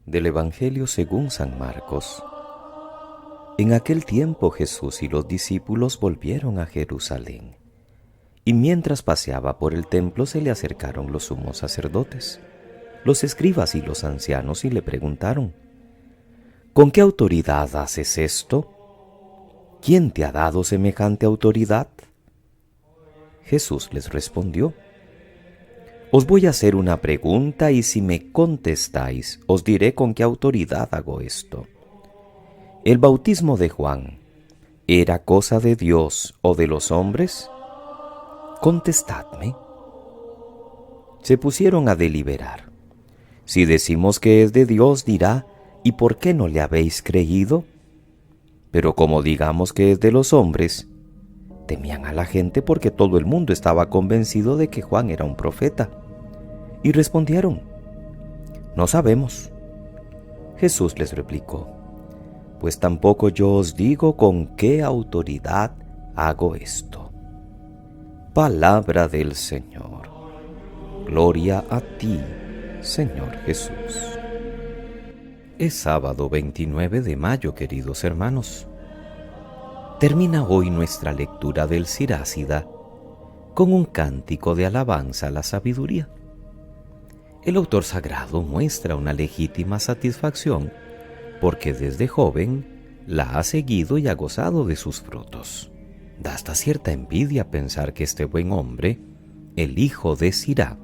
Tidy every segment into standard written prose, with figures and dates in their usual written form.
Del Evangelio según San Marcos. En aquel tiempo Jesús y los discípulos volvieron a Jerusalén, y mientras paseaba por el templo se le acercaron los sumos sacerdotes, los escribas y los ancianos, y le preguntaron: ¿Con qué autoridad haces esto? ¿Quién te ha dado semejante autoridad? Jesús les respondió: Os voy a hacer una pregunta, y si me contestáis, os diré con qué autoridad hago esto. ¿El bautismo de Juan era cosa de Dios o de los hombres? Contestadme. Se pusieron a deliberar. Si decimos que es de Dios, dirá: ¿y por qué no le habéis creído? Pero como digamos que es de los hombres, temían a la gente porque todo el mundo estaba convencido de que Juan era un profeta. Y respondieron: No sabemos. Jesús les replicó: Pues tampoco yo os digo con qué autoridad hago esto. Palabra del Señor. Gloria a ti, Señor Jesús. Es sábado 29 de mayo, queridos hermanos. Termina hoy nuestra lectura del Sirácida con un cántico de alabanza a la sabiduría. El autor sagrado muestra una legítima satisfacción porque desde joven la ha seguido y ha gozado de sus frutos. Da hasta cierta envidia pensar que este buen hombre, el hijo de Sirá,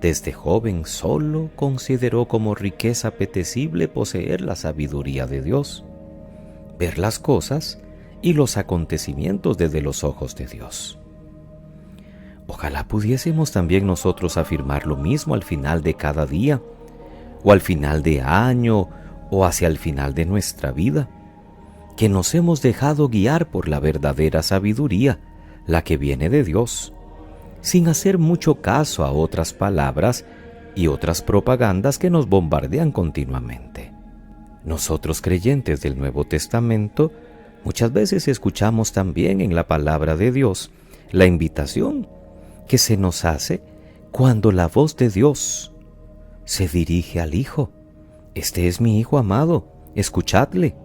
desde joven solo consideró como riqueza apetecible poseer la sabiduría de Dios, ver las cosas y los acontecimientos desde los ojos de Dios. Ojalá pudiésemos también nosotros afirmar lo mismo al final de cada día, o al final de año, o hacia el final de nuestra vida, que nos hemos dejado guiar por la verdadera sabiduría, la que viene de Dios, sin hacer mucho caso a otras palabras y otras propagandas que nos bombardean continuamente. Nosotros, creyentes del Nuevo Testamento, muchas veces escuchamos también en la palabra de Dios la invitación que se nos hace cuando la voz de Dios se dirige al Hijo. Este es mi Hijo amado, escuchadle.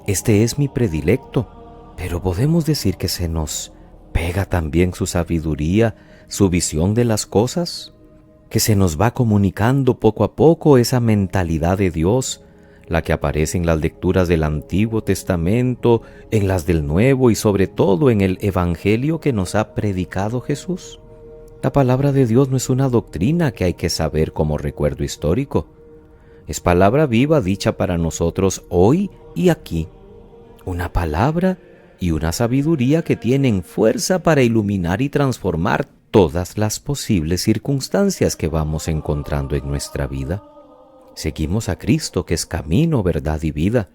Este es mi predilecto. Pero podemos decir que se nos pega también su sabiduría, su visión de las cosas, que se nos va comunicando poco a poco esa mentalidad de Dios, la que aparece en las lecturas del Antiguo Testamento, en las del Nuevo y sobre todo en el Evangelio que nos ha predicado Jesús. La palabra de Dios no es una doctrina que hay que saber como recuerdo histórico. Es palabra viva dicha para nosotros hoy y aquí. Una palabra y una sabiduría que tienen fuerza para iluminar y transformar todas las posibles circunstancias que vamos encontrando en nuestra vida. Seguimos a Cristo, que es camino, verdad y vida.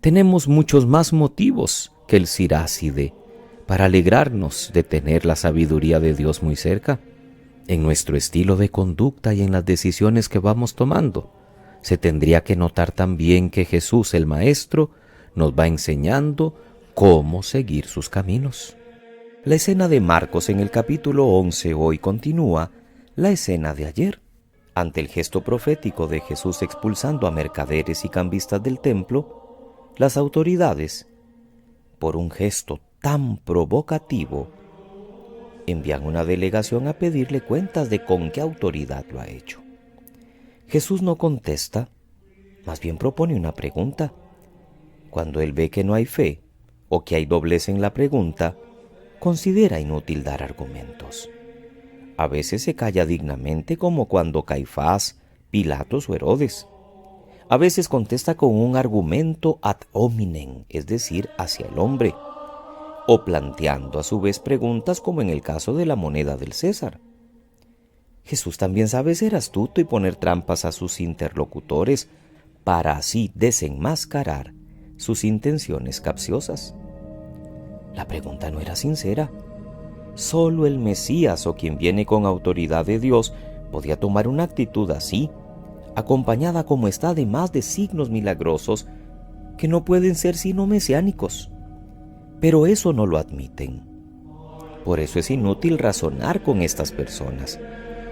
Tenemos muchos más motivos que el Siráside para alegrarnos de tener la sabiduría de Dios muy cerca. En nuestro estilo de conducta y en las decisiones que vamos tomando, se tendría que notar también que Jesús, el Maestro, nos va enseñando cómo seguir sus caminos. La escena de Marcos en el capítulo 11 hoy continúa la escena de ayer. Ante el gesto profético de Jesús expulsando a mercaderes y cambistas del templo, las autoridades, por un gesto tan provocativo, envían una delegación a pedirle cuentas de con qué autoridad lo ha hecho. Jesús no contesta, más bien propone una pregunta. Cuando él ve que no hay fe o que hay doblez en la pregunta, considera inútil dar argumentos. A veces se calla dignamente, como cuando Caifás, Pilatos o Herodes. A veces contesta con un argumento ad hominem, es decir, hacia el hombre, o planteando a su vez preguntas como en el caso de la moneda del César. Jesús también sabe ser astuto y poner trampas a sus interlocutores para así desenmascarar sus intenciones capciosas. La pregunta no era sincera. Solo el Mesías, o quien viene con autoridad de Dios, podía tomar una actitud así, acompañada como está además de signos milagrosos que no pueden ser sino mesiánicos. Pero eso no lo admiten. Por eso es inútil razonar con estas personas,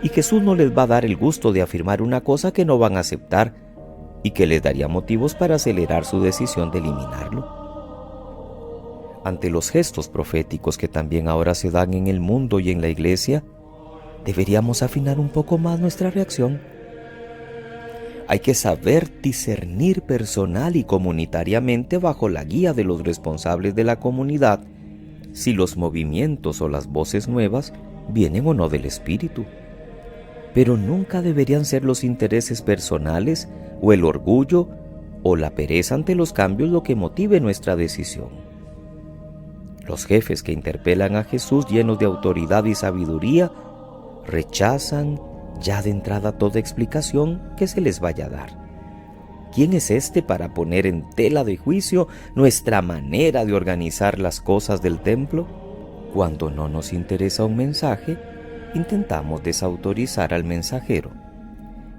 y Jesús no les va a dar el gusto de afirmar una cosa que no van a aceptar, y que les daría motivos para acelerar su decisión de eliminarlo. Ante los gestos proféticos que también ahora se dan en el mundo y en la iglesia, deberíamos afinar un poco más nuestra reacción. Hay que saber discernir personal y comunitariamente bajo la guía de los responsables de la comunidad si los movimientos o las voces nuevas vienen o no del Espíritu. Pero nunca deberían ser los intereses personales o el orgullo o la pereza ante los cambios lo que motive nuestra decisión. Los jefes que interpelan a Jesús llenos de autoridad y sabiduría rechazan ya de entrada toda explicación que se les vaya a dar. ¿Quién es este para poner en tela de juicio nuestra manera de organizar las cosas del templo? Cuando no nos interesa un mensaje, intentamos desautorizar al mensajero.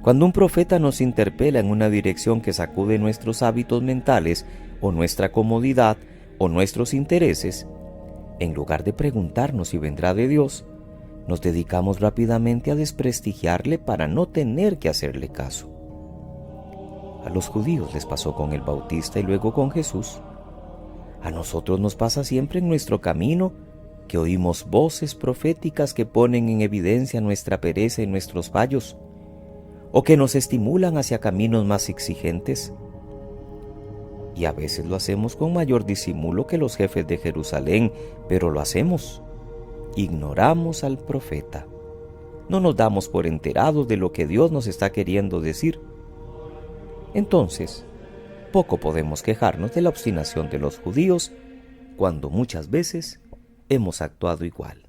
Cuando un profeta nos interpela en una dirección que sacude nuestros hábitos mentales o nuestra comodidad o nuestros intereses, en lugar de preguntarnos si vendrá de Dios, nos dedicamos rápidamente a desprestigiarle para no tener que hacerle caso. A los judíos les pasó con el Bautista y luego con Jesús. A nosotros nos pasa siempre en nuestro camino que oímos voces proféticas que ponen en evidencia nuestra pereza y nuestros fallos, o que nos estimulan hacia caminos más exigentes. Y a veces lo hacemos con mayor disimulo que los jefes de Jerusalén, pero lo hacemos. Ignoramos al profeta. No nos damos por enterados de lo que Dios nos está queriendo decir. Entonces, poco podemos quejarnos de la obstinación de los judíos cuando muchas veces hemos actuado igual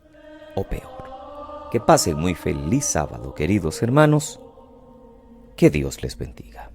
o peor. Que pasen muy feliz sábado, queridos hermanos. Que Dios les bendiga.